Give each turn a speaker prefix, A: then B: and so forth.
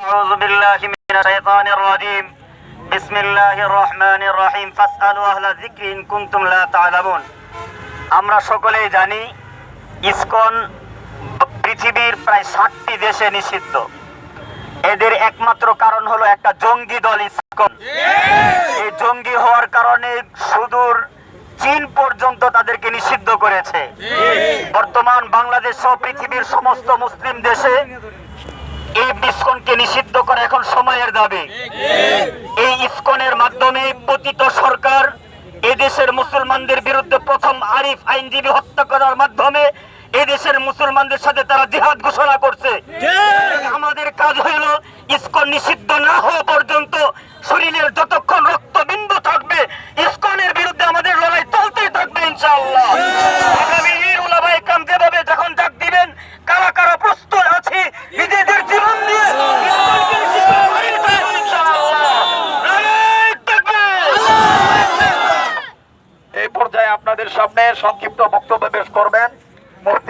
A: أعوذ بالله من الشيطان الرجيم بسم الله الرحمن الرحيم فاسألوا أهل الذكر إن كنتم لا تعلمون। আমরা সকলেই জানি ইসকন পৃথিবীর প্রায় 60টি দেশে নিষিদ্ধ। এদের একমাত্র কারণ হলো একটা জঙ্গি দল ইসকন। এই জঙ্গি হওয়ার কারণে সুদূর চীন পর্যন্ত তাদেরকে নিষিদ্ধ করেছে। বর্তমান বাংলাদেশ সহ পৃথিবীর সমস্ত মুসলিম দেশে এই ইসকনকে নিষিদ্ধ করা এখন সময়ের দাবি। এই ইসকনের মাধ্যমে পতিত সরকার এদেশের মুসলমানদের বিরুদ্ধে প্রথম আরিফ আইনজীবী হত্যা করার মাধ্যমে এদেশের মুসলমানদের সাথে তারা জিহাদ ঘোষণা করছে। আমাদের কাজ হইল ইসকন নিষিদ্ধ না হওয়া পর্যন্ত শরীরের যতক্ষণ রক্তবিন্দু থাকবে ইসকনের বিরুদ্ধে আমাদের লড়াই চলতেই থাকবে ইনশাআল্লাহ। আগামী উলামায়ে কেরাম যেভাবে যখন ডাক দিবেন কারা কারা প্রস্তুত আছে নিজেদের জীবন দিয়ে ইসকনকে নিষিদ্ধ করে দেব ইনশাআল্লাহ। লড়াই থাকবে।
B: এই পর্যায়ে আপনাদের সামনে সংক্ষিপ্ত বক্তব্য পেশ করবেন মুফতি